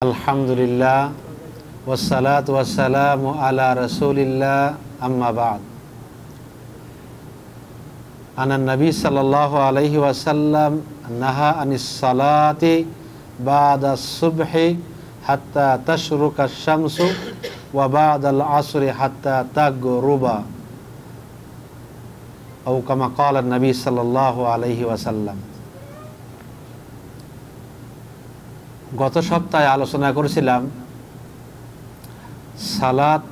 আলহামদুলিল্লাহ ওয়াসসালাতু ওয়াসসালামু আলা রাসূলিল্লাহ আম্মা বা'দ। আনান নবী সাল্লাল্লাহু আলাইহি ওয়াসাল্লাম নাহা আনিস সালাতি বা'দা সুবহি হাত্তা তাশরুকা আশ-শামসু ওয়া বা'দাল আসরি হাত্তা তাগরুবা আও কামা ক্বালা নবী সাল্লাল্লাহু আলাইহি ওয়াসাল্লাম। গত সপ্তাহে আলোচনা করেছিলাম সালাত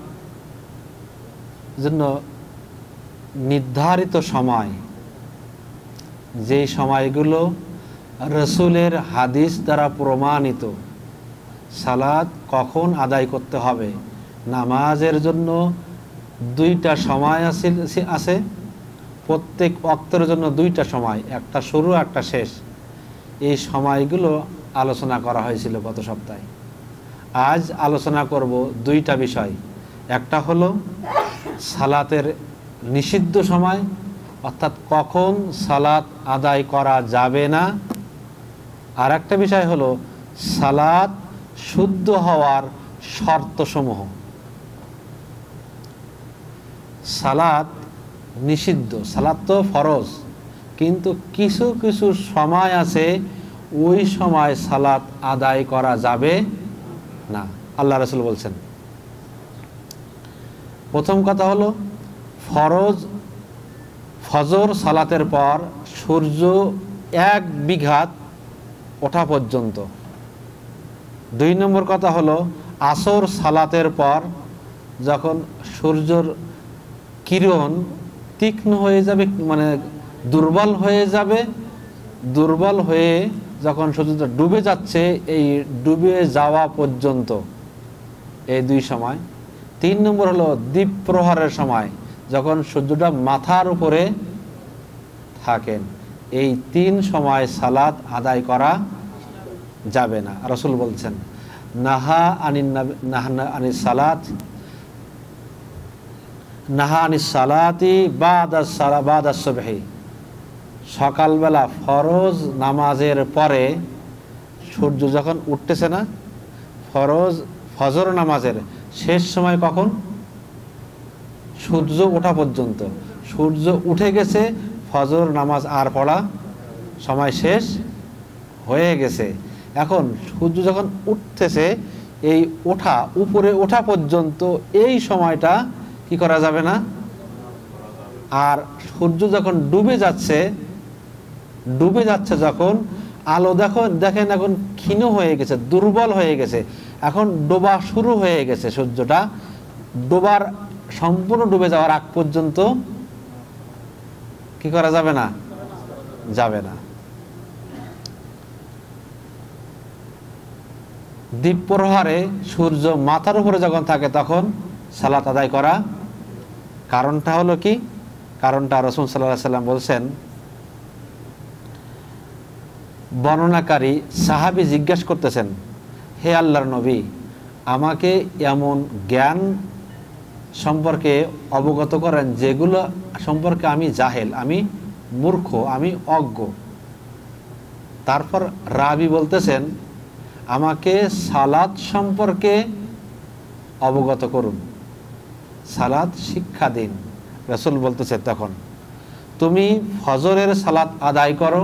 জন্য নির্ধারিত সময়, যেই সময়গুলো রসুলের হাদিস দ্বারা প্রমাণিত। সালাত কখন আদায় করতে হবে? নামাজের জন্য দুইটা সময় আছে, প্রত্যেক ওয়াক্তের জন্য দুইটা সময়, একটা শুরু একটা শেষ। এই সময়গুলো আলোচনা করা হয়েছিল গত সপ্তাহে। আজ আলোচনা করব দুইটা বিষয়। একটা হলো সালাতের নিষিদ্ধ সময়, অর্থাৎ কখন সালাত আদায় করা যাবে না। আর একটা বিষয় হলো সালাত শুদ্ধ হওয়ার শর্তসমূহ। সালাত নিষিদ্ধ, সালাত তো ফরজ, কিন্তু কিছু কিছু সময় আছে ওই সময় সালাত আদায় করা যাবে না, আল্লাহ রাসূল বলছেন। প্রথম কথা হলো ফজর সালাতের পর সূর্য 1 বিঘাত ওঠা পর্যন্ত। 2 নম্বর কথা হলো আসর সালাতের পর যখন সূর্যর কিরণ তীক্ষ্ণ হয়ে যাবে, মানে দুর্বল হয়ে যখন সূর্যটা ডুবে যাচ্ছে, এই ডুবে যাওয়া পর্যন্ত, এই 2 সময়। 3 নম্বর হলো দ্বীপ প্রহরের সময়, যখন সূর্যটা মাথার উপরে থাকেন। এই 3 সময় সালাত আদায় করা যাবে না। রাসূল বলছেন নাহা আনিস সালাতি বা'দা সুবহি। সকালবেলা ফরজ নামাজের পরে সূর্য যখন উঠতেছে না, ফজর নামাজের শেষ সময় কখন? সূর্য ওঠা পর্যন্ত। সূর্য উঠে গেছে, ফজর নামাজ আর পড়া সময় শেষ হয়ে গেছে। এখন সূর্য যখন উঠতেছে, এই উপরে ওঠা পর্যন্ত এই সময়টা কি করা যাবে না। আর সূর্য যখন ডুবে যাচ্ছে যখন, আলো দেখেন এখন ক্ষীণ হয়ে গেছে, দুর্বল হয়ে গেছে, এখন ডোবা শুরু হয়ে গেছে। সূর্যটা সম্পূর্ণ ডুবে যাওয়ার আগ পর্যন্ত কি করা যাবে না? যাবে না। দ্বীপ প্রহরে সূর্য মাথার উপরে যখন থাকে তখন সালাত আদায় করা। কারণটা হলো কি? কারণটা রাসূল সাল্লাল্লাহু আলাইহি ওয়াসাল্লাম বলছেন, বর্ণনাকারী সাহাবী জিজ্ঞাসা করতেছেন, হে আল্লাহর নবী, আমাকে এমন জ্ঞান সম্পর্কে অবগত করেন যেগুলো সম্পর্কে আমি জাহেল, আমি মূর্খ, আমি অজ্ঞ। তারপর রাবী বলতেছেন, আমাকে সালাত সম্পর্কে অবগত করুন, সালাত শিক্ষা দিন। রাসূল বলতেছে তখন, তুমি ফজরের সালাত আদায় করো,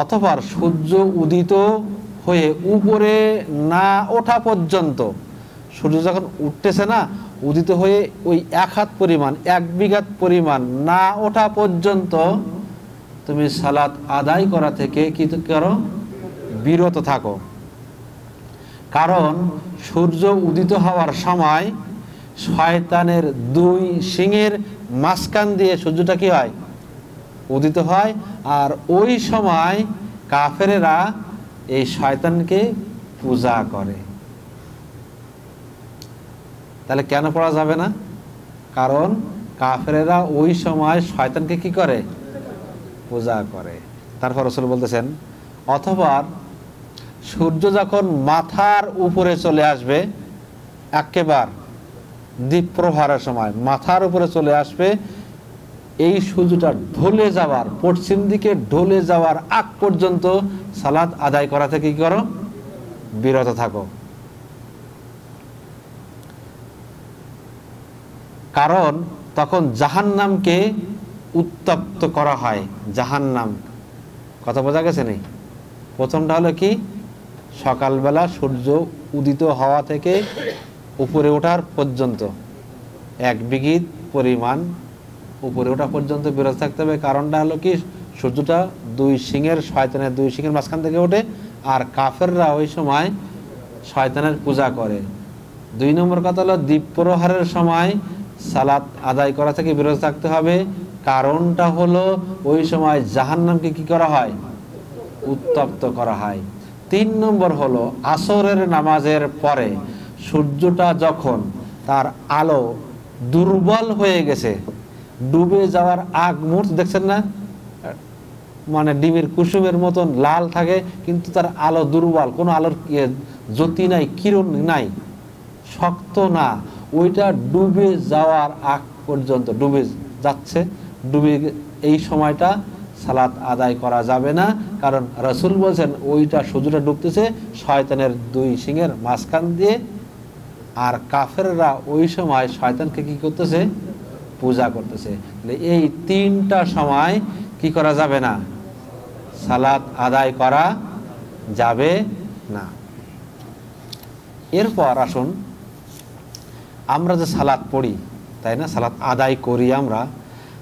অথবা সূর্য উদিত হয়ে উপরে না ওঠা পর্যন্ত, সূর্য যখন উঠতেছে না, উদিত হয়ে ওই 1 হাত পরিমাণ, 1 বিঘাত পরিমাণ না ওঠা পর্যন্ত তুমি সালাত আদায় করা থেকে কি করো? বিরত থাকো। কারণ সূর্য উদিত হওয়ার সময় শয়তানের 2 শিংয়ের মাঝখান দিয়ে সূর্যটা কি হয়? উদিত হয়। আর ওই সময় কাফেরেরা এই শয়তানকে পূজা করে। তাহলে কেন পড়া যাবে না? কারণ কাফেরেরা ওই সময় শয়তানকে কি করে? পূজা করে। তারপর রাসূল বলতেছেন, অথবা সূর্য যখন মাথার উপরে চলে আসবে, একেবারে দ্বীপ প্রহরের সময় মাথার উপরে চলে আসবে, এই সূর্যটা ঢলে যাওয়ার, পশ্চিম দিকে ঢলে যাওয়ার আগ পর্যন্ত সালাত আদায় করা থেকে কি করো? বিরত থাকো। কারণ তখন জাহান্নামকে উত্তপ্ত করা হয়। জাহান্নাম, কথা বোঝা গেছে নেই? প্রথমটা হলো কি, সকালবেলা সূর্য উদিত হওয়া থেকে উপরে ওঠার পর্যন্ত 1 বিঘিত পরিমাণ উপরে ওঠা পর্যন্ত বিরত থাকতে হবে। কারণটা হলো কি, সূর্যটা 2 সিংহের, শয়তানের 2 সিংহের মাঝখান থেকে ওঠে, আর কাফেররা ওই সময় শয়তানের পূজা করে। 2 নম্বর কথা হলো দ্বীপ প্রহারের সময় সালাত আদায় করা থেকে বিরত থাকতে হবে। কারণটা হলো ওই সময় জাহান্নামকে কি করা হয়? উত্তপ্ত করা হয়। 3 নম্বর হলো আসরের নামাজের পরে সূর্যটা যখন তার আলো দুর্বল হয়ে গেছে, ডুবে যাওয়ার আগ মুহূর্ত, দেখছেন না, মানে ডিমের কুসুমের মতন লাল থাকে, কিন্তু তার আলো দুর্বল, কোনো আলোর জ্যোতি নাই, কিরণ নাই, শক্ত না, ওইটা ডুবে যাওয়ার আগ পর্যন্ত ডুবে যাচ্ছে, এই সময়টা সালাত আদায় করা যাবে না। কারণ রাসূল বলছেন ওইটা সূর্যটা ডুবতেছে শয়তানের 2 সিংহের মাঝখান দিয়ে, আর কাফেররা ওই সময় শয়তানকে কি করতেছে? পূজা করতেছে। এই 3টা সময় কি করা যাবে না? সালাত আদায় করা যাবে না। এরপর আসুন, আমরা যে সালাত পড়ি, তাই না, সালাত আদায় করি আমরা,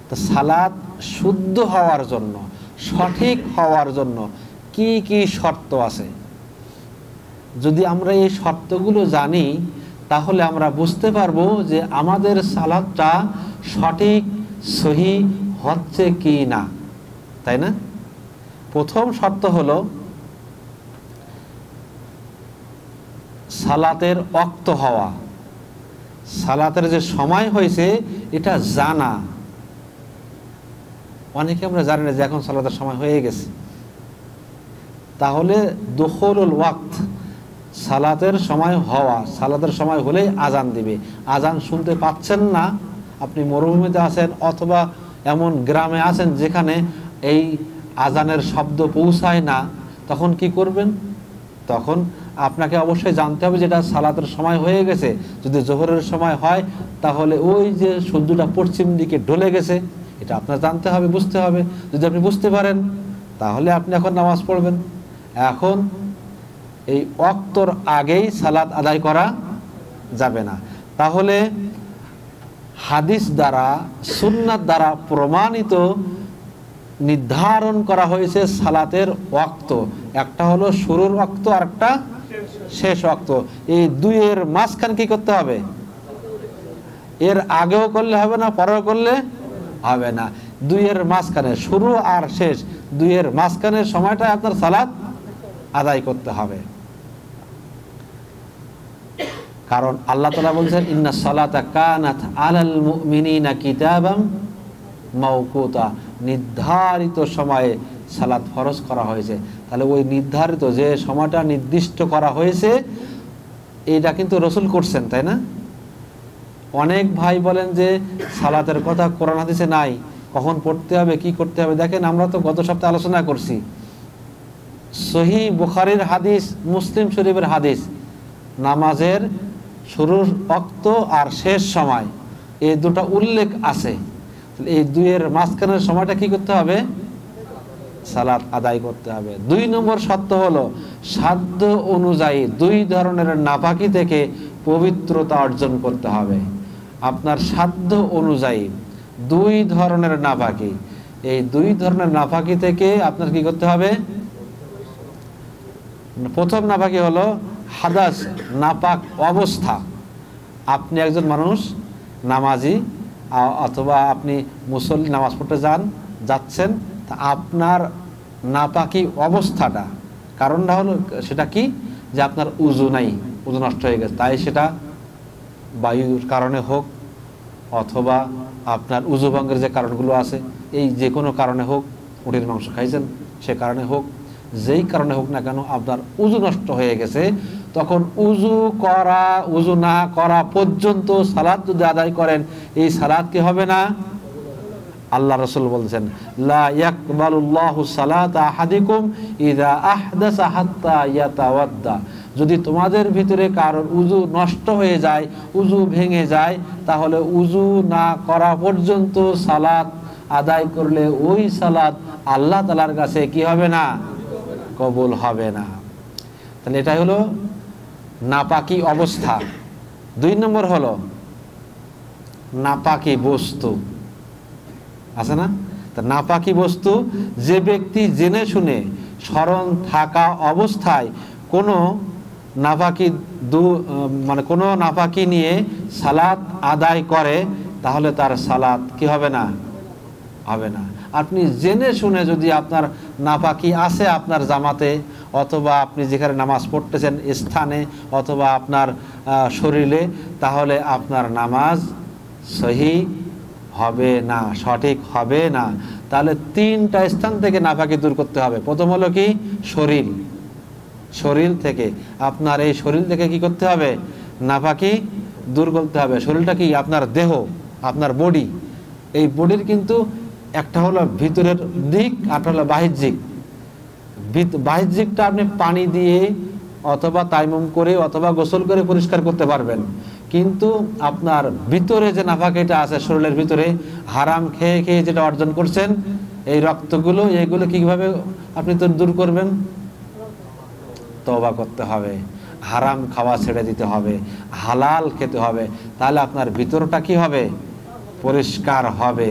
তো সালাত শুদ্ধ হওয়ার জন্য, সঠিক হওয়ার জন্য কি কি শর্ত আছে? যদি আমরা এই শর্তগুলো জানি, তাহলে আমরা বুঝতে পারবো যে আমাদের সালাতটা সঠিক সহি হচ্ছে কি না, তাই না? প্রথম শর্ত হলো সালাতের ওয়াক্ত হওয়া, সালাতের যে সময় হয়েছে এটা জানা। অনেকে আমরা জানি না যে এখন সালাতের সময় হয়ে গেছে। তাহলে দুখুলুল ওয়াক্ত, সালাতের সময় হওয়া, সালাতের সময় হলেই আজান দিবে। আজান শুনতে পাচ্ছেন না, আপনি মরুভূমিতে আছেন অথবা এমন গ্রামে আছেন যেখানে এই আজানের শব্দ পৌঁছায় না, তখন কি করবেন? তখন আপনাকে অবশ্যই জানতে হবে যেটা সালাতের সময় হয়ে গেছে। যদি জোহরের সময় হয়, তাহলে ওই যে সূর্যটা পশ্চিম দিকে ঢলে গেছে, এটা আপনার জানতে হবে, বুঝতে হবে। যদি আপনি বুঝতে পারেন, তাহলে আপনি এখন নামাজ পড়বেন। এখন এই ওয়াক্তর আগেই সালাত আদায় করা যাবে না। তাহলে হাদিস দ্বারা, সুন্নাত দ্বারা প্রমাণিত নির্ধারণ করা হয়েছে সালাতের ওয়াক্ত। একটা হলো শুরুর ওয়াক্ত, আর একটা শেষ ওয়াক্ত। এই 2-এর মাঝখানে কি করতে হবে? এর আগেও করলে হবে না, পরেও করলে হবে না। 2-এর মাঝখানে, শুরু আর শেষ, 2-এর মাঝখানের সময়টা আপনার সালাত আদায় করতে হবে। কারণ আল্লাহ তাআলা বলছেন ইন্নাস সালাতা কানাত আলাল মুমিনিনা কিতাবাম মাওকুতা, নির্ধারিত সময়ে সালাত ফরজ করা হয়েছে। তাহলে ওই নির্ধারিত যে সময়টা নির্দিষ্ট করা হয়েছে, এটা কিন্তু রাসূল করছেন, তাই না? অনেক ভাই বলেন যে সালাতের কথা কোরআন হাদিসে নাই, কখন পড়তে হবে, কি করতে হবে। দেখেন, আমরা তো গত সপ্তাহে আলোচনা করছি, সহিহ বুখারীর হাদিস, মুসলিম শরীফের হাদিস, নামাজের শুরুর ওয়াক্ত আর শেষ সময় এই দুটো উল্লেখ আছে। এই 2-এর মাঝখানের সময়টা কি করতে হবে? সালাত আদায় করতে হবে। 2 নম্বর শর্ত হলো সাধ্য অনুযায়ী 2 ধরনের নাপাকি থেকে পবিত্রতা অর্জন করতে হবে। আপনার সাধ্য অনুযায়ী 2 ধরনের নাপাকি, এই 2 ধরনের নাপাকি থেকে আপনার কি করতে হবে? প্রথম নাপাকি হলো হাদাস, নাপাক অবস্থা। আপনি একজন মানুষ, নামাজি, অথবা আপনি মুসল্লি, নামাজ পড়তে যাচ্ছেন, তা আপনার নাপাকি অবস্থাটা, কারণটা হলো সেটা কি, যে আপনার উযু নাই, উযু নষ্ট হয়ে গেছে। তাই সেটা বায়ুর কারণে হোক, অথবা আপনার উযু ভঙ্গের যে কারণগুলো আছে, এই যে কোনো কারণে হোক, উটের মাংস খাইছেন সে কারণে হোক, যেই কারণে হোক না কেন আপনার উযু নষ্ট হয়ে গেছে, তখন উযু না করা পর্যন্ত সালাত যদি আদায় করেন, এই সালাত কি হবে না? আল্লাহ রাসূল বলছেন লা ইয়াকবালুল্লাহু সালাতা আহাদিকুম ইযা আহদাসা হাত্তা ইয়াতাওয়াদ্দা যদি তোমাদের ভিতরে কারোর উজু নষ্ট হয়ে যায়, উজু ভেঙে যায়, তাহলে উজু না করা পর্যন্ত সালাত আদায় করলে ওই সালাত আল্লাহ তাআলার কাছে কি হবে না? কবুল হবে না। তাহলে এটাই হলো নাপাকি অবস্থা। 2 নম্বর হলো নাপাকি বস্তু, আছে না? তা নাপাকি বস্তু, যে ব্যক্তি জেনে শুনে স্মরণ থাকা অবস্থায় কোনো নাপাকি মানে কোনো নাপাকি নিয়ে সালাত আদায় করে, তাহলে তার সালাত কি হবে না? হবে না। আপনি জেনে শুনে যদি আপনার নাপাকি আছে আপনার জামাতে, অথবা আপনি যেখানে নামাজ পড়তেছেন স্থানে, অথবা আপনার শরীরে, তাহলে আপনার নামাজ সহি হবে না, সঠিক হবে না। তাহলে 3টা স্থান থেকে নাপাকি দূর করতে হবে। প্রথম হলো কি? শরীর। শরীর থেকে, আপনার এই শরীর থেকে কি করতে হবে? নাপাকি দূর করতে হবে। শরীরটা কি? আপনার দেহ, আপনার বডি। এই বডির কিন্তু একটা হলো ভিতরের দিক, আর হলো বাহ্যিক। বাহ্যিকটা আপনি পানি দিয়ে অথবা তাইমুম করে অথবা গোসল করে পরিষ্কার করতে পারবেন, কিন্তু আপনার ভিতরে যে নাপাকিটা আছে শরীরের ভিতরে, হারাম খেয়ে খেয়ে যেটা অর্জন করছেন, এই রক্তগুলো, এইগুলো কিভাবে আপনি তো দূর করবেন? তওবা করতে হবে, হারাম খাওয়া ছেড়ে দিতে হবে, হালাল খেতে হবে। তাহলে আপনার ভিতরটা কি হবে? পরিষ্কার হবে।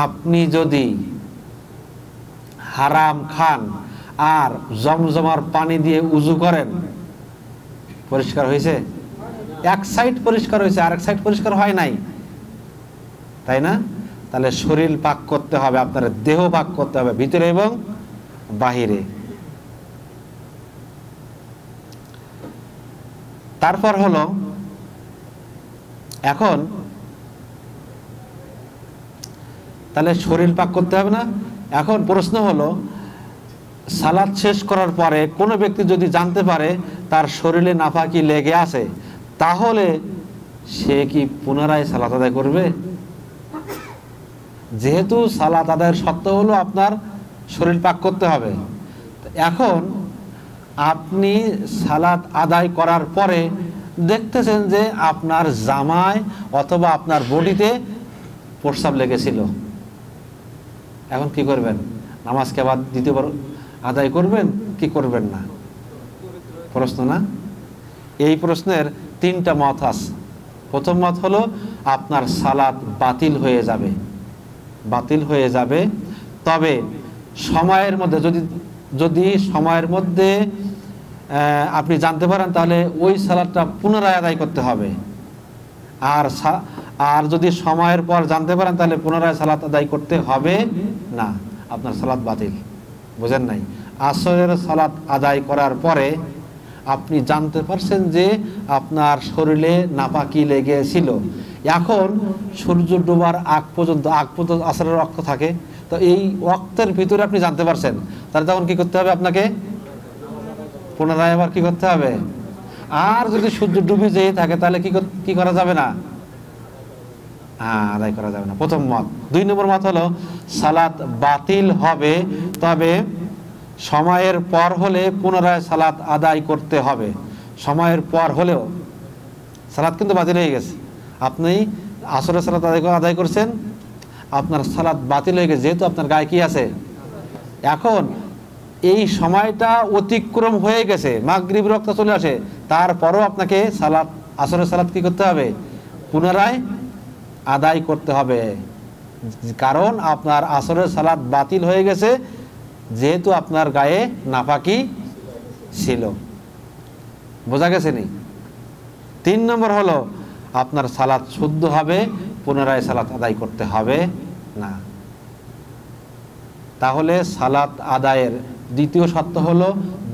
আপনি যদি হারাম খান আর জমজমার পানি দিয়ে উজু করেন, পরিষ্কার হয়েছে? এক সাইড পরিষ্কার হয়েছে, আর এক সাইড পরিষ্কার হয় নাই, তাই না? তাহলে শরীর পাক করতে হবে, আপনার দেহ পাক করতে হবে, ভিতরে এবং বাহিরে। তারপর হলো, এখন তাহলে শরীর পাক করতে হবে না? এখন প্রশ্ন হলো, সালাত শেষ করার পরে কোনো ব্যক্তি যদি জানতে পারে তার শরীরে নাপাকি লেগে আছে, তাহলে সে কি পুনরায় সালাত আদায় করবে? যেহেতু সালাত আদায়ের শর্ত হলো আপনার শরীর পাক করতে হবে। এখন আপনি সালাত আদায় করার পরে দেখতেছেন যে আপনার জামায় অথবা আপনার বডিতে প্রস্রাব লেগেছিল, এখন কি করবেন? নামাজকে আবার দ্বিতীয়বার আদায় করবেন কি করবেন না? প্রশ্ন না? এই প্রশ্নের 3টা মত আছে। প্রথম মত হলো আপনার সালাত বাতিল হয়ে যাবে, বাতিল হয়ে যাবে। তবে সময়ের মধ্যে, যদি সময়ের মধ্যে আপনি জানতে পারেন, তাহলে ওই সালাতটা পুনরায় আদায় করতে হবে। আর যদি সময়ের পর জানতে পারেন, তাহলে পুনরায় সালাত আদায় করতে হবে না, আপনার সালাত বাতিল। বুঝেন নাই? আসরের সালাত আদায় করার পরে আপনি জানতে পারছেন যে আপনার শরীরে নাপাকি লেগেছিল, এখন সূর্য ডোবার আগ পর্যন্ত আসরের ওয়াক্ত থাকে, তো এই ওয়াক্তের ভিতরে আপনি জানতে পারছেন, তাহলে তখন কি করতে হবে? আপনাকে পুনরায় আবার কি করতে হবে? আর যদি সূর্য ডুবে যেয়ে থাকে, তাহলে কি করা যাবে না? আদায় করা যাবে না, প্রথম মত। 2 নম্বর মত হলো সালাত বাতিল হবে, তবে সময়ের পর হলে পুনরায় সালাত আদায় করতে হবে। সময়ের পর হলেও সালাত কিন্তু বাতিল হয়ে গেছে, আপনি আসরের সালাত আদায় করছেন, আপনার সালাত বাতিল হয়ে গেছে, যেহেতু আপনার গায়ে কি আছে। এখন এই সময়টা অতিক্রম হয়ে গেছে, মাগরিব রক্ত চলে আসে, তারপরও আপনাকে আসরের সালাত কি করতে হবে? পুনরায় আদায় করতে হবে, কারণ আপনার আসরের সালাত বাতিল হয়ে গেছে, যেহেতু আপনার গায়ে নাপাকি ছিল। বোঝা গেছে নি? 3 নম্বর হলো আপনার সালাত শুদ্ধ হবে, পুনরায় সালাত আদায় করতে হবে না। তাহলে সালাত আদায়ের দ্বিতীয় শর্ত হলো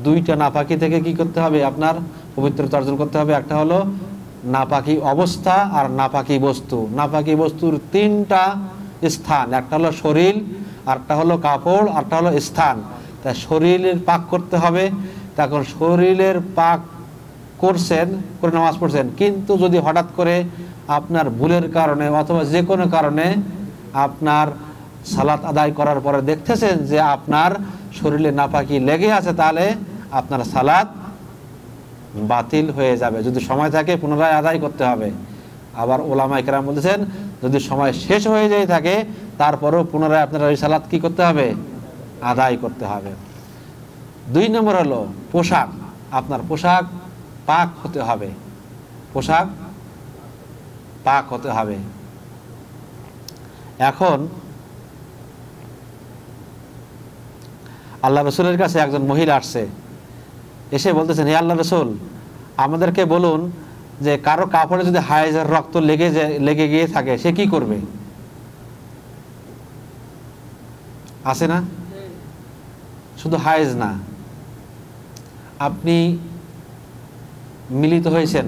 2টা নাপাকি থেকে কি করতে হবে? আপনার পবিত্রতা অর্জন করতে হবে। একটা হলো নাপাকি অবস্থা আর নাপাকি বস্তু। নাপাকি বস্তুর 3টা স্থান, একটা হলো শরীর, আরটা হলো কাপড়, আরটা হলো স্থান। তাই শরীরের পাক করতে হবে। তখন শরীরের পাক করছেন, করে নামাজ পড়ছেন, কিন্তু যদি হঠাৎ করে আপনার ভুলের কারণে অথবা যে কোনো কারণে আপনার সালাত আদায় করার পরে দেখতেছেন যে আপনার শরীরে নাপাকি লেগে আছে, তাহলে আপনার সালাত বাতিল হয়ে যাবে। যদি সময় থাকে পুনরায় আদায় করতে হবে। আবার ওলামায়ে কেরাম বলেছেন যদি সময় শেষ হয়ে যায় থাকে তারপরেও পুনরায় আপনার ওই সালাত কি করতে হবে? আদায় করতে হবে। 2 নম্বর হলো পোশাক। আপনার পোশাক পাক হতে হবে, পোশাক পাক হতে হবে। এখন আল্লাহ রসুলের কাছে একজন মহিলা আসছে, এসে বলতেছেন, হে আল্লাহ রসুল, আমাদেরকে বলুন যে কারো কাপড়ে যদি হায়েজের রক্ত লেগে গিয়ে থাকে সে কি করবে? আছে না? শুধু হায়েজ না, আপনি মিলিত হয়েছেন,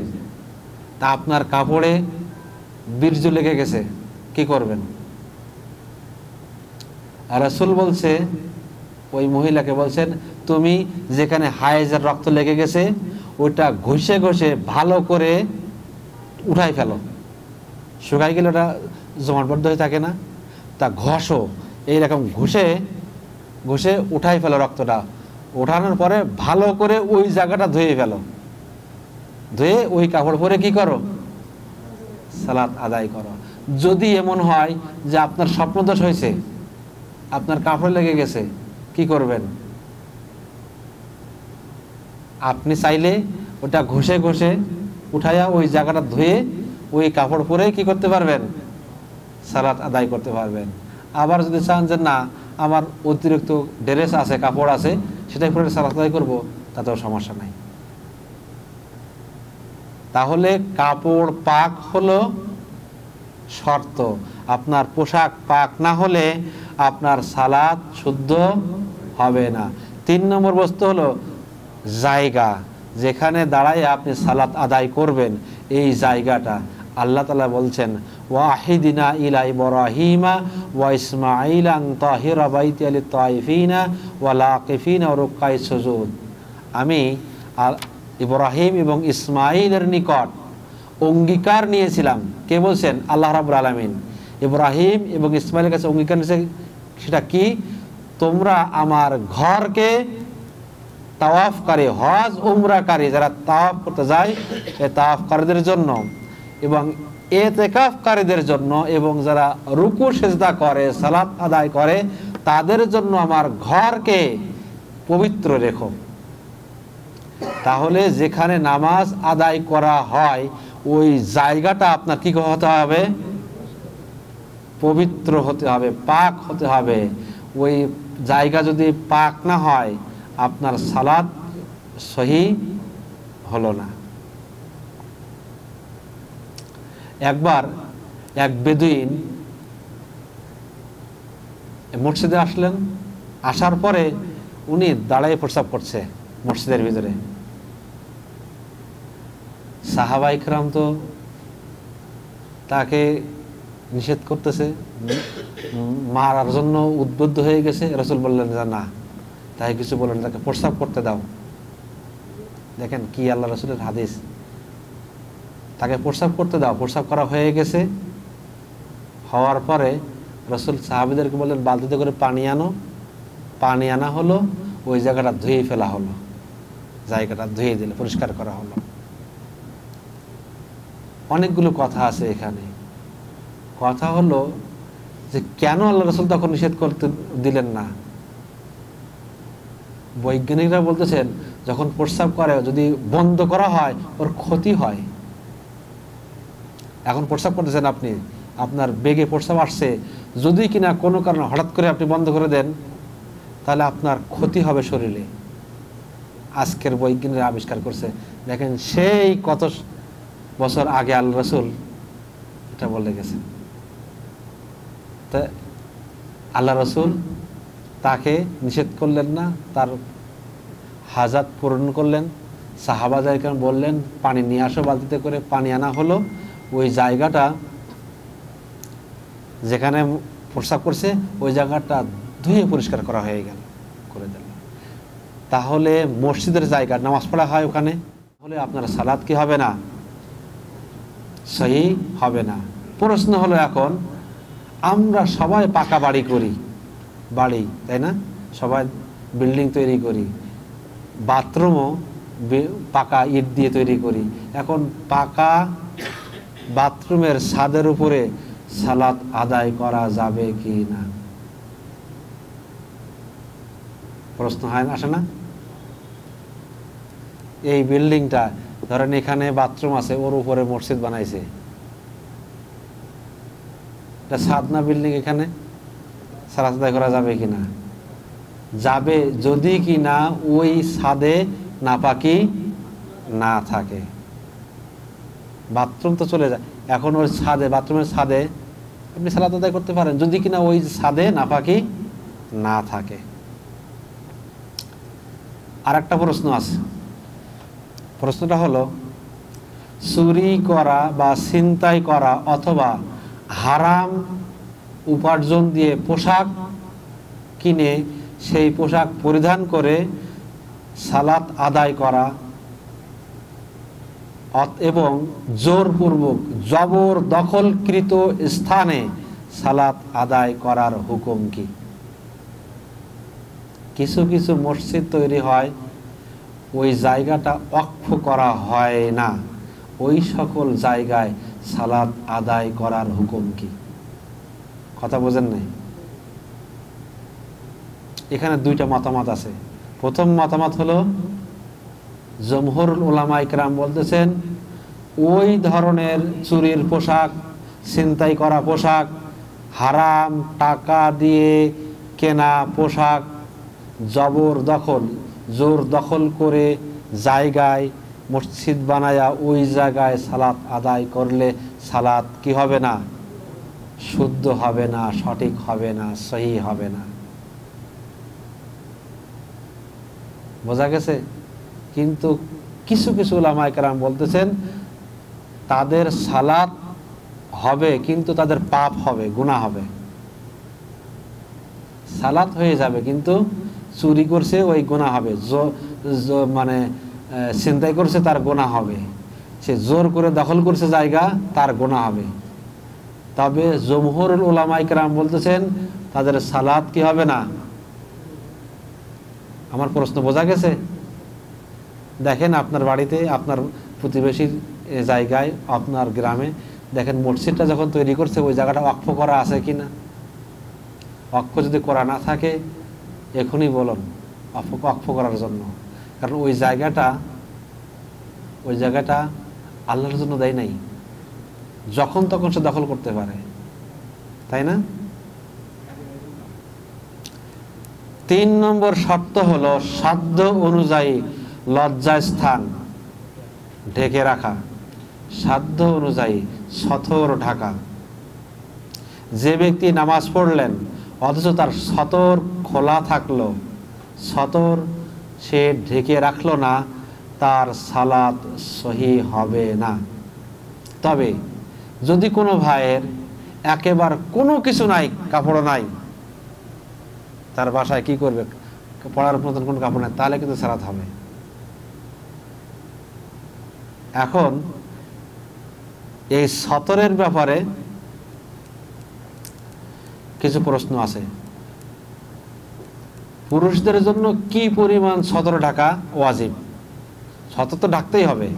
তা আপনার কাপড়ে বীর্য লেগে গেছে, কি করবেন? আর রাসূল বলছে, ওই মহিলাকে বলছেন, তুমি যেখানে হায়েজের রক্ত লেগে গেছে ওইটা ঘষে ঘষে ভালো করে উঠাই ফেলো। শুকাই গেলে ওটা জমাটবদ্ধ হয়ে থাকে না, তা ঘষো, এইরকম ঘষে ঘষে উঠাই ফেলো রক্তটা। ওঠানোর পরে ভালো করে ওই জায়গাটা ধুয়ে ফেলো, ধুয়ে ওই কাপড় পরে কি করো? সালাত আদায় করো। যদি এমন হয় যে আপনার স্বপ্নদোষ হয়েছে, আপনার কাপড় লেগে গেছে, কি করবেন? আপনি চাইলে ওটা ঘষে ঘষে উঠাইয়া ওই জায়গাটা ধুয়ে ওই কাপড় পরে কি করতে পারবেন? সালাত আদায় করতে পারবেন। আবার যদি চান যে না আমার অতিরিক্ত ড্রেস আছে, কাপড় আছে, সেটাই পরে সালাত আদায় করবো, তাতেও সমস্যা নাই। তাহলে কাপড় পাক হলো শর্ত। আপনার পোশাক পাক না হলে আপনার সালাত শুদ্ধ হবে না। 3 নম্বর বস্তু হলো জায়গা, যেখানে দাঁড়ায় আপনি সালাত আদায় করবেন, এই জায়গাটা। আল্লাহ তাআলা বলছেন, ওয়াহিদিনা ইলা ইব্রাহিমা ওয়া ইসমাঈলা আন তাহিরা বাইতিয়া লিত-তাইফিনা ওয়াল আকিফিনা ওয়া রুক্কাই সুজুদ। আমি ইব্রাহিম এবং ইসমাঈলের নিকট অঙ্গীকার নিয়েছিলাম। কে বলছেন? আল্লাহ রাব্বুল আলামিন। ইব্রাহিম এবং ইসমাঈলের কাছে অঙ্গীকার নিয়েছে, সেটা কি? তোমরা আমার ঘরকে তাওয়াফকারী, হজ উমরাকারী যারা তাওয়াফ করতে যায়, এই তাওয়াফকারীদের জন্য এবং ইতিকাফকারীদের জন্য এবং যারা রুকু সিজদা করে, সালাত আদায় করে, তাদের জন্য আমার ঘরকে পবিত্র রেখো। তাহলে যেখানে নামাজ আদায় করা হয় ওই জায়গাটা আপনার কি হতে হবে? পবিত্র হতে হবে, পাক হতে হবে। ওই জায়গা যদি পাক না হয় আপনার সালাত সহি হলো না। একবার এক বেদুইন মসজিদে আসলেন, আসার পরে উনি দাঁড়ায় প্রস্রাব করছে মসজিদের ভিতরে। সাহাবা ইকরাম তো তাকে নিষেধ করতেছে, মারার জন্য উদ্বুদ্ধ হয়ে গেছে। রাসূল বললেন যে না, তাই কিছু বললেন, তাকে প্রস্রাব করতে দাও। দেখেন কি আল্লাহ রাসূলের হাদিস, তাকে প্রস্রাব করতে দাও। প্রস্রাব করা হয়ে গেছে, হওয়ার পরে রাসূল সাহাবীদেরকে বললেন বালতিতে করে পানি আনো। পানি আনা হলো, ওই জায়গাটা ধুয়ে ফেলা হলো, জায়গাটা ধুয়ে দিলে, পরিষ্কার করা হলো। অনেকগুলো কথা আছে এখানে। কথা হলো যে কেন আল্লাহ রাসূল তখন নিষেধ করতে দিলেন না? বৈজ্ঞানিকরা বলতেছেন যখন প্রস্রাব করে যদি বন্ধ করা হয় ওর ক্ষতি হয়। এখন প্রস্রাব করতেছেন আপনি, আপনার বেগে প্রস্রাব আসছে, যদি কিনা কোনো কারণে হঠাৎ করে আপনি বন্ধ করে দেন তাহলে আপনার ক্ষতি হবে শরীরে। আজকের বৈজ্ঞানিকরা আবিষ্কার করছে। দেখেন সেই কত বছর আগে আল্লাহ রাসূল এটা বলে গেছেন। তা আল্লাহ রাসূল তাকে নিষেধ করলেন না, তার হাজাত পূরণ করলেন। সাহাবাদেরকে বললেন পানি নিয়ে আসো, বালতিতে করে পানি আনা হলো। ওই জায়গাটা যেখানে প্রস্রাব করছে ওই জায়গাটা ধুয়ে পরিষ্কার করা হয়ে গেল, করে দিল। তাহলে মসজিদের জায়গা, নামাজ পড়া হয় ওখানে, তাহলে আপনার সালাত কি হবে না? সহি হবে না। প্রশ্ন হলো এখন আমরা সবাই পাকা বাড়ি করি, বাড়ি, তাই না? সবাই বিল্ডিং তৈরি করি, বাথরুমও পাকা ইট দিয়ে তৈরি করি। এখন পাকা বাথরুমের ছাদের উপরে সালাত আদায় করা যাবে কি না? প্রশ্ন হয় না, আসে না? এই বিল্ডিংটা ধরেন এখানে বাথরুম আছে, ওর উপরে মসজিদ বানাইছে, এটা সাদনা বিল্ডিং, এখানে সালাত আদায় করা যাবে কিনা? যাবে, যদি কিনা ওই ছাদে নাপাকি না থাকে। বাথরুম তো চলে যায়, এখন ওই ছাদে, বাথরুমের ছাদে আপনি সালাত আদায় করতে পারেন যদি কিনা ওই ছাদে নাপাকি না থাকে। আর একটা প্রশ্ন আছে, প্রশ্নটা হলো চুরি করা বা ছিনতাই করা অথবা হারাম উপার্জন দিয়ে পোশাক কিনে সেই পোশাক পরিধান করে সালাত আদায় করা এবং জোরপূর্বক জবরদখলকৃত স্থানে সালাত আদায় করার হুকুম কি? কিছু কিছু মসজিদ তৈরি হয়, ওই জায়গাটা ওয়াকফ করা হয় না, ওই সকল জায়গায় সালাত আদায় করার হুকুম কি? কথা বোঝেন নাই? এখানে দুইটা মতামত আছে। প্রথম মতামত হলো জমহুরুল উলামা ইকরাম বলতেছেন ওই ধরনের চুরির পোশাক, ছিনতাই করা পোশাক, হারাম টাকা দিয়ে কেনা পোশাক জবরদখল, জোর দখল করে জায়গায় মসজিদ বানায়া ওই জায়গায় সালাত আদায় করলে সালাত কি হবে না? শুদ্ধ হবে না, সঠিক হবে না, সহি হবে না। বোঝা গেছে? কিন্তু কিছু কিছু উলামায়ে কেরাম বলতেছেন তাদের সালাত হবে, কিন্তু তাদের পাপ হবে, গুনাহ হবে। সালাত হয়ে যাবে কিন্তু চুরি করছে ওই গুনাহ হবে, মানে ছিনতাই করছে তার গুনাহ হবে, সে জোর করে দখল করছে জায়গা তার গুনাহ হবে। তবে জমহুরুল উলামায়ে কেরাম বলতেছেন তাদের সালাত কি হবে না। আমার প্রশ্ন বোঝা গেছে? দেখেন আপনার বাড়িতে, আপনার প্রতিবেশীর জায়গায়, আপনার গ্রামে দেখেন মসজিদটা যখন তৈরি করছে ওই জায়গাটা ওয়াকফ করা আছে কিনা। ওয়াকফ যদি করা না থাকে এখনই বলুন ওয়াকফ করার জন্য, কারণ ওই জায়গাটা আল্লাহর জন্য দেয় নাই, যখন তখন সে দখল করতে পারে, তাই না? 3 নম্বর শর্ত হলো সাধ্য অনুযায়ী লজ্জাস্থান ঢেকে রাখা, সাধ্য অনুযায়ী সতর ঢাকা। যে ব্যক্তি নামাজ পড়লেন অথচ তার সতর খোলা থাকলো, সতর সে ঢেকে রাখলো না, তার সালাত সহি হবে না। তবে যদি কোনো ভাইয়ের একেবারে কোনো কিছু নাই, কাপড় নাই, তার বাসায় কি করবে, পড়ার মতন কোনো কাপড় নাই, তাহলে কিন্তু সালাত হবে। এখন এই সতরের ব্যাপারে কিছু প্রশ্ন আছে। পুরুষদের জন্য কি পরিমাণ সতর ঢাকা ওয়াজিব? সতর তো ঢাকতেই হবে।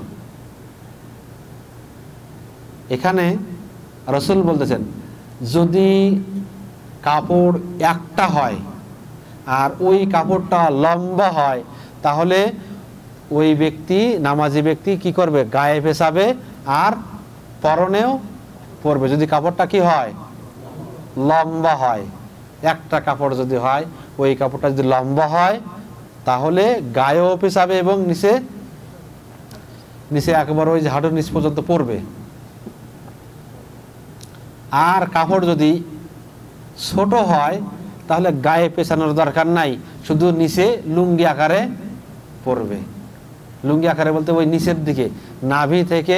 এখানে রাসূল বলতেছেন যদি কাপড় একটা হয় আর ওই কাপড়টা লম্বা হয় তাহলে ওই ব্যক্তি, নামাজি ব্যক্তি কি করবে, গায়ে পেছাবে আর পরনেও পরবে। যদি কাপড়টা কি হয়, লম্বা হয়, একটা কাপড় যদি হয়, ওই কাপড়টা যদি লম্বা হয় তাহলে গায়েও পেছাবে এবং নিচে একেবারে ওই যে হাঁটুর নিচ পর্যন্ত পরবে। আর কাপড় যদি ছোট হয় তাহলে গায়ে পেছানোর দরকার নাই, শুধু নিচে লুঙ্গি আকারে পরবে। লুঙ্গি আকারে বলতে ওই নিচের দিকে নাভি থেকে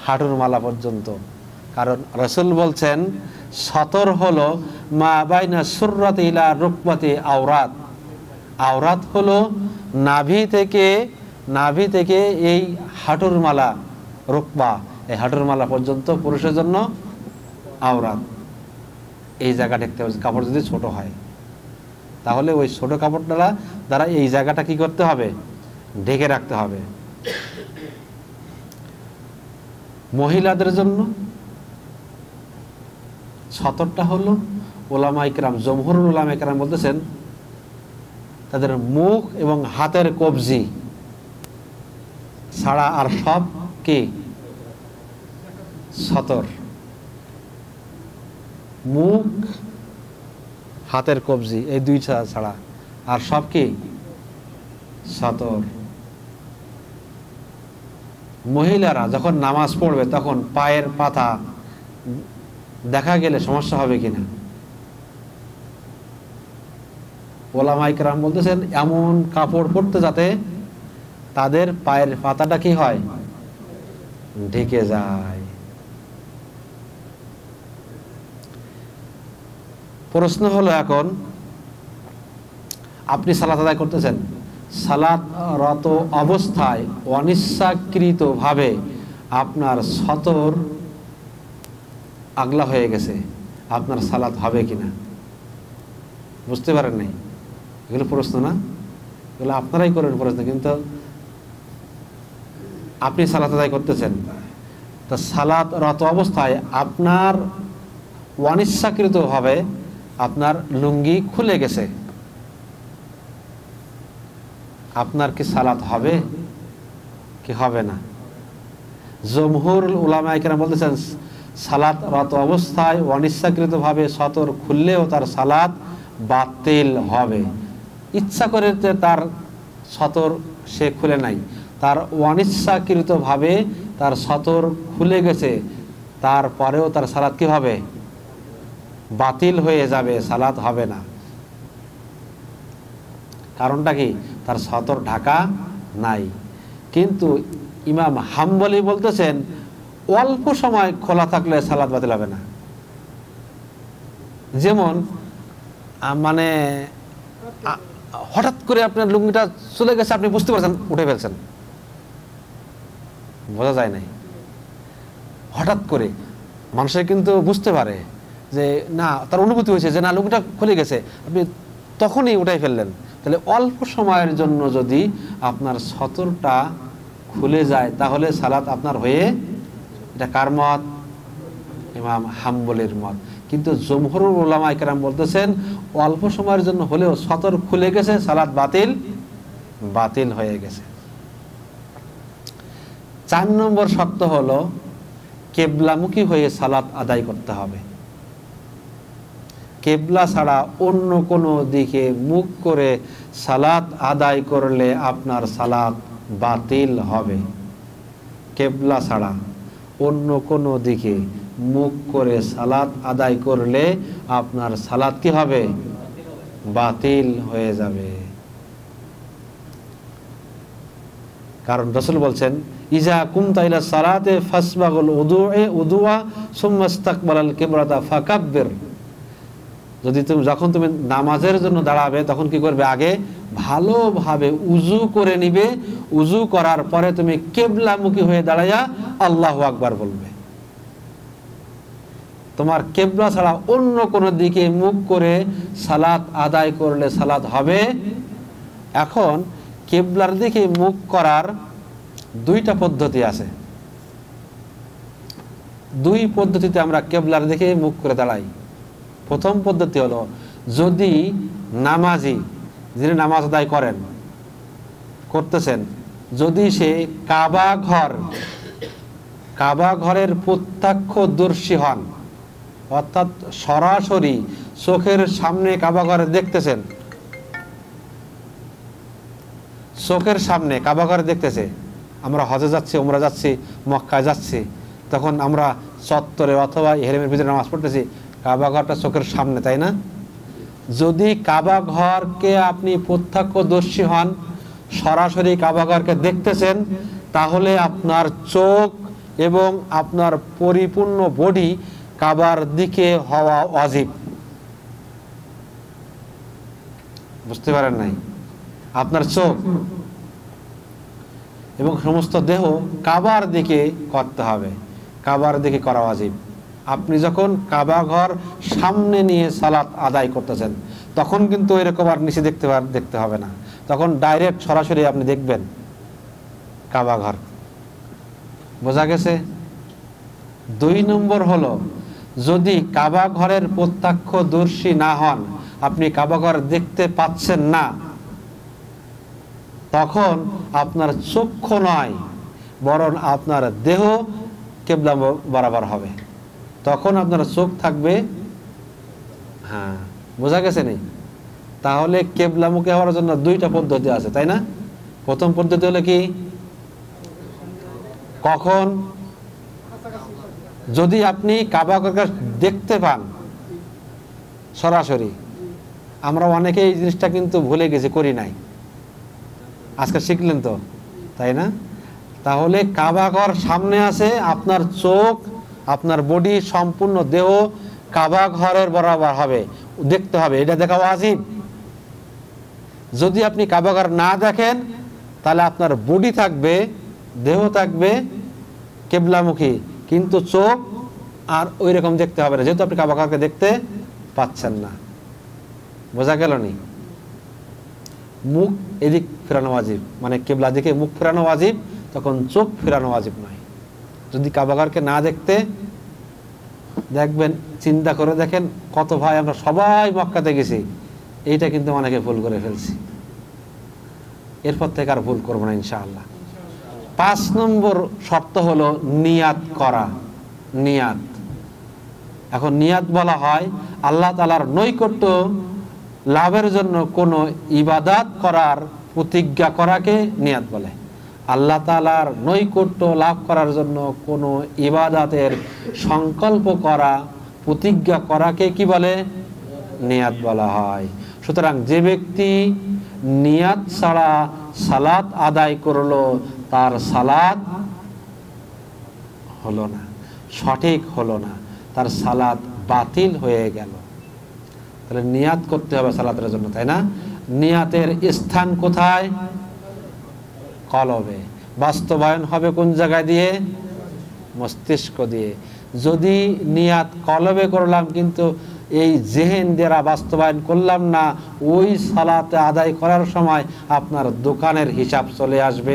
হাঁটুর মালা পর্যন্ত। কারণ রাসূল বলছেন সতর হলো মা বাইনা সুররাতি ইলা রুকবাতি আওরাত। আওরাত হলো নাভি থেকে এই হাঁটুর মালা, রুকবা, এই হাঁটুর মালা পর্যন্ত পুরুষের জন্য আওরাত। এই জায়গা দেখতে হবে, কাপড় যদি ছোট হয় তাহলে ওই ছোট কাপড়টা দ্বারা এই জায়গাটা কি করতে হবে, ঢেকে রাখতে হবে। মহিলাদের জন্য সতরটা হলো ওলামায়ে কেরাম, জমহুরুল ওলামায়ে কেরাম বলতেছেন তাদের মুখ এবং হাতের কবজি ছাড়া আর সব কি সতর। মুখ হাতের কবজি এই দুই ছাড়া আর সব কি সতর। মহিলারা যখন নামাজ পড়বে তখন পায়ের পাতা দেখা গেলে সমস্যা হবে কিনা? ওলামায়ে কেরাম বলতেছেন এমন কাপড় পরতে যাতে তাদের পায়ের পাতাটা কি হয়, ঢেকে যায়। প্রশ্ন হলো এখন আপনি সালাত আদায় করতেছেন, সালাত রত অবস্থায় অনিচ্ছাকৃত ভাবে আপনার সতর আগলা হয়ে গেছে, আপনার সালাত হবে কিনা? বুঝতে পারেন নাই? এগুলো প্রশ্ন না, এগুলো আপনারাই করেন প্রশ্ন। কিন্তু আপনি সালাত আদায় করতেছেন, তা সালাত রত অবস্থায় আপনার অনিচ্ছাকৃত ভাবে আপনার লুঙ্গি খুলে গেছে, আপনার কি সালাত হবে কি হবে না? জমহুরুল উলামায়ে কেরাম বলতেছেন সালাত রত অবস্থায় অনিচ্ছাকৃত ভাবে সতর খুললেও তার সালাত বাতিল হবে। ইচ্ছা করে তার সতর সে খুলে নাই, তার অনিচ্ছাকৃত ভাবে তার সতর খুলে গেছে, তারপরেও তার সালাত কি হবে? বাতিল হয়ে যাবে, সালাত হবে না। কারণটা কি? তার সতর ঢাকা নাই। কিন্তু ইমাম হাম্বলি বলতেছেন অল্প সময় খোলা থাকলে সালাত বাতিল হবে না। যেমন মানে হঠাৎ করে আপনার লুঙ্গিটা চলে গেছে, আপনি বুঝতে পারছেন, উঠে ফেলছেন, বোঝা যায় নাই। হঠাৎ করে মানুষের কিন্তু বুঝতে পারে যে না, তার অনুভূতি হয়েছে যে না লুঙ্গিটা খুলে গেছে, আপনি তখনই উঠাই ফেললেন। তাহলে অল্প সময়ের জন্য যদি আপনার সতরটা খুলে যায় তাহলে সালাত আপনার হয়ে, এটা কার মত? ইমাম হাম্বলির মত। কিন্তু জমহুরুল উলামায়ে কেরাম বলতেছেন অল্প সময়ের জন্য হলেও সতর খুলে গেছে, সালাত বাতিল হয়ে গেছে। 4 নম্বর শর্ত হলো কিবলামুখী হয়ে সালাত আদায় করতে হবে। কিবলা ছাড়া অন্য কোনো দিকে মুখ করে সালাত আদায় করলে আপনার সালাত বাতিল হবে। কিবলা ছাড়া অন্য কোনো দিকে মুখ করে সালাত আদায় করলে আপনার সালাত কি হবে? বাতিল হয়ে যাবে। কারণ রাসূল বলছেন ইজা কুমতা ইলা সালাতে ফাসবাগুল উদুআ সুম্মা ইস্তাকবালাল কিবলাতা ফাকাব্বির। যখন তুমি নামাজের জন্য দাঁড়াবে তখন কি করবে? আগে ভালোভাবে উযু করে নিবে, উযু করার পরে তুমি কিবলামুখী হয়ে দাঁড়াইয়া আল্লাহু আকবার বলবে। তোমার কিবলা ছাড়া অন্য কোন দিকে মুখ করে সালাত আদায় করলে সালাত হবে। এখন কিবলার দিকে মুখ করার 2টা পদ্ধতি আছে। 2 পদ্ধতিতে আমরা কিবলার দিকে মুখ করে দাঁড়াই। প্রথম পদ্ধতি হলো, যদি নামাজি, যিনি নামাজ আদায় করতেছেন, যদি সে কাবা ঘরের প্রত্যক্ষদর্শী হন, অর্থাৎ সরাসরি চোখের সামনে কাবা ঘরে দেখতেছেন, চোখের সামনে কাবা ঘরে দেখতেছে। আমরা হজে যাচ্ছি, উমরা যাচ্ছি, মক্কায় যাচ্ছি, তখন আমরা চত্বরে অথবা হেরেমের ভিতরে নামাজ পড়তেছি, কাবা ঘরটা চোখের সামনে, তাই না? যদি কাবা ঘরকে আপনি প্রত্যক্ষদর্শী হন, সরাসরি কাবা ঘরকে দেখতেছেন, তাহলে আপনার চোখ এবং আপনার পরিপূর্ণ বডি কাবার দিকে হওয়া ওয়াজিব। বুঝতে পারেন নাই? আপনার চোখ এবং সমস্ত দেহ কাবার দিকে করতে হবে, কাবার দিকে করা ওয়াজিব। আপনি যখন কাবা ঘর সামনে নিয়ে সালাত আদায় করতেছেন তখন কিন্তু এরকম আর নিচে দেখতে হবে না, তখন ডাইরেক্ট সরাসরি আপনি দেখবেন কাবা ঘর। বোঝা গেছে? 2 নম্বর হলো যদি কাবা ঘরের প্রত্যক্ষদর্শী না হন, আপনি কাবা ঘর দেখতে পাচ্ছেন না, তখন আপনার চক্ষু নয় বরং আপনার দেহ কিবলা বরাবর হবে। তখন আপনার চোখ থাকবে, হ্যাঁ বোঝা গেছে নি? তাহলে কিবলামুখী হওয়ার জন্য 2টা পদ্ধতি আছে, তাই না? প্রথম পদ্ধতি হলো কি, কখন যদি আপনি কাবা ঘরকে দেখতে পান সরাসরি। আমরা অনেকে এই জিনিসটা কিন্তু ভুলে গেছি, করি নাই, আজকে শিখলেন তো, তাই না? তাহলে কাবা ঘর সামনে আছে, আপনার চোখ, আপনার বডি, সম্পূর্ণ দেহ কাবা ঘরের বরাবর হবে, দেখতে হবে, এটা দেখা ওয়াজিব। যদি আপনি কাবা ঘর না দেখেন তাহলে আপনার বডি থাকবে, দেহ থাকবে কিবলামুখী, কিন্তু চোখ আর ওই রকম দেখতে হবে না, যেহেতু আপনি কাবা ঘরকে দেখতে পাচ্ছেন না। বোঝা গেল নি? মুখ এদিক ফেরানো ওয়াজিব, মানে কিবলা দিকে মুখ ফেরানো ওয়াজিব, তখন চোখ ফেরানো ওয়াজিব নয়। যদি কাবা ঘরকে না দেখতে, দেখবেন, চিন্তা করে দেখেন, কত ভাই আমরা সবাই মক্কাতে গেছি, এইটা কিন্তু অনেকে ভুল করে ফেলছি। এরপর থেকে আর ভুল করবো না ইনশাআল্লাহ। 5 নম্বর শর্ত হলো নিয়াত করা। নিয়াত, এখন নিয়াত বলা হয় আল্লাহ তাআলার নৈকট্য লাভের জন্য কোনো ইবাদত করার প্রতিজ্ঞা করাকে নিয়াত বলে। আল্লাহ তাআলার নৈকট্য লাভ করার জন্য কোনো ইবাদতের সংকল্প করা, প্রতিজ্ঞা করাকে কি বলে? নিয়াত বলা হয়। সুতরাং যে ব্যক্তি নিয়াত ছাড়া সালাত আদায় করলো, তার সালাত হলো না, সঠিক হলো না, তার সালাত বাতিল হয়ে গেল। তাহলে নিয়াত করতে হবে সালাতের জন্য, তাই না? নিয়াতের স্থান কোথায়? কলবে। বাস্তবায়ন হবে কোন জায়গায় দিয়ে? মস্তিষ্ক দিয়ে। যদি নিয়াত কলবে করলাম কিন্তু এই জেহেন দ্বারা বাস্তবায়ন করলাম না, ওই সালাতে আদায় করার সময় আপনার দোকানের হিসাব চলে আসবে,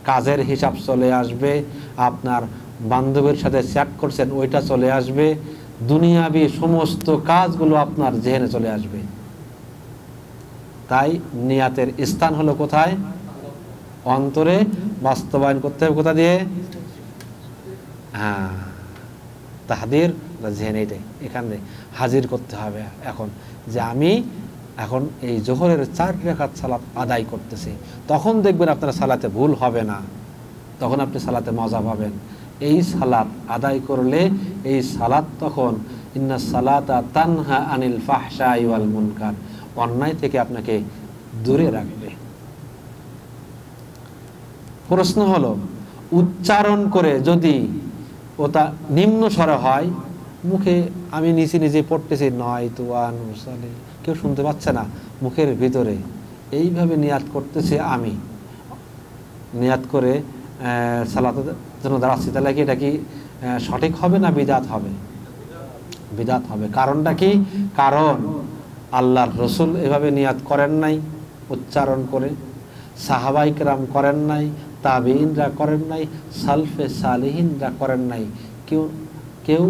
কাজের হিসাব চলে আসবে, আপনার বান্ধবীর সাথে চ্যাট করছেন ওইটা চলে আসবে, দুনিয়াবি সমস্ত কাজগুলো আপনার জেহেনে চলে আসবে। তাই নিয়াতের স্থান হলো কোথায়? অন্তরে। বাস্তবায়ন করতে হবে কোথা দিয়ে? হ্যাঁ, তাহদির জেহেন, এইটাই এখানে হাজির করতে হবে। এখন যে আমি এখন এই জোহরের 4 রাকাত সালাত আদায় করতেছি, তখন দেখবেন আপনার সালাতে ভুল হবে না, তখন আপনি সালাতে মজা পাবেন। এই সালাত আদায় করলে এই সালাত তখন ইন্না সালাতা তানহা আনিল ফাহশাই ওয়াল মুনকার, অন্যায় থেকে আপনাকে দূরে রাখবে। প্রশ্ন হলো, উচ্চারণ করে যদি ওটা নিম্ন স্বরে হয়, মুখে আমি নিচে নিজে পড়তেছি, নয় তুয়ান মুসালি, কেউ শুনতে পাচ্ছে না, মুখের ভিতরে এইভাবে নিয়াত করতেছে, আমি নিয়াত করে সালাতের জন্য দাঁড়াচ্ছি, তাহলে কি এটা কি সঠিক হবে না বিদাত হবে? বিদাত হবে। কারণটা কি? কারণ আল্লাহর রসুল এভাবে নিয়াত করেন নাই, উচ্চারণ করে, সাহাবাই কেরাম করেন নাই, তাবেঈনরা করেন নাই, সালফে সালেহিনরা করেন নাই, কেউ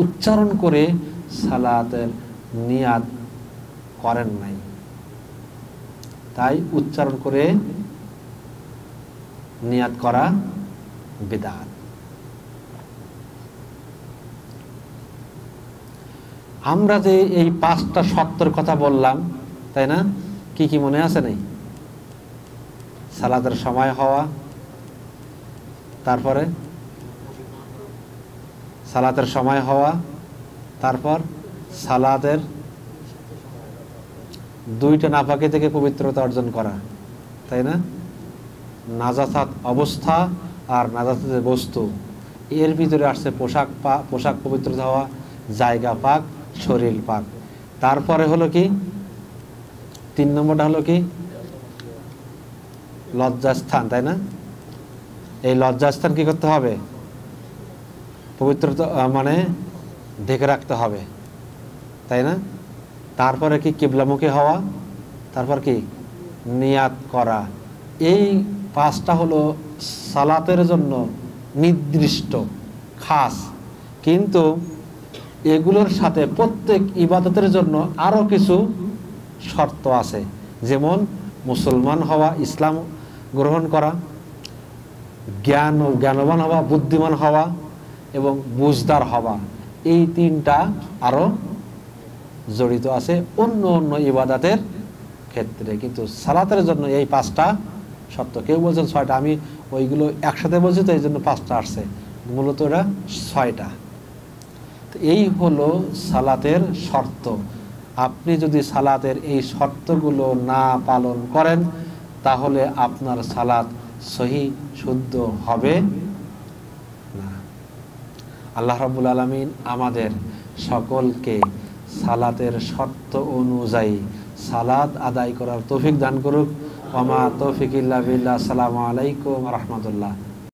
উচ্চারণ করে সালাতের নিয়াত করেন নাই। তাই উচ্চারণ করে নিয়াত করা বিদআত। আমরা যে এই 5টা শর্তের কথা বললাম, তাই না? কি কি মনে আছে নাই? সালাতের সময় হওয়া, তারপরে সালাতের সময় হওয়া, তারপর সালাতের 2টা নাপাকি থেকে পবিত্রতা অর্জন করা, তাই না? নাজাসাত অবস্থা আর নাজাসাতের বস্তু, এর ভিতরে আসছে পোশাক পবিত্রতা হওয়া, জায়গা পাক, শরীর পাক। তারপরে হলো কি 3 নম্বরটা হলো কি? লজ্জাস্থান, তাই না? এই লজ্জাস্থান কি করতে হবে? পবিত্রতা মানে ঢেকে রাখতে হবে, তাই না? তারপরে কি? কিবলামুখী হওয়া, তারপর কি? নিয়াত করা। এই 5টা হলো সালাতের জন্য নির্দিষ্ট খাস কিন্তু এগুলোর সাথে প্রত্যেক ইবাদতের জন্য আরও কিছু শর্ত আছে, যেমন মুসলমান হওয়া, ইসলাম গ্রহণ করা, জ্ঞানবান হওয়া, বুদ্ধিমান হওয়া এবং বুঝদার হওয়া। এই তিনটা আরও জড়িত আছে অন্য অন্য ইবাদতের ক্ষেত্রে, কিন্তু সালাতের জন্য এই 5টা শর্ত। কেউ বলছেন 6টা, আমি ওইগুলো একসাথে বলছি তো এই জন্য 5টা আসছে, মূলত ওরা 6টা। তো এই হলো সালাতের শর্ত। আপনি যদি সালাতের এই শর্তগুলো না পালন করেন তাহলে আপনার সালাত সহি শুদ্ধ হবে না। আল্লাহ রাব্বুল আলামিন আমাদের সকলকে সালাতের শর্ত অনুযায়ী সালাত আদায় করার তৌফিক দান করুক। ওয়া মা তৌফিক ইল্লা বিল্লাহ। আসসালামু আলাইকুম ওয়া রাহমাতুল্লাহ।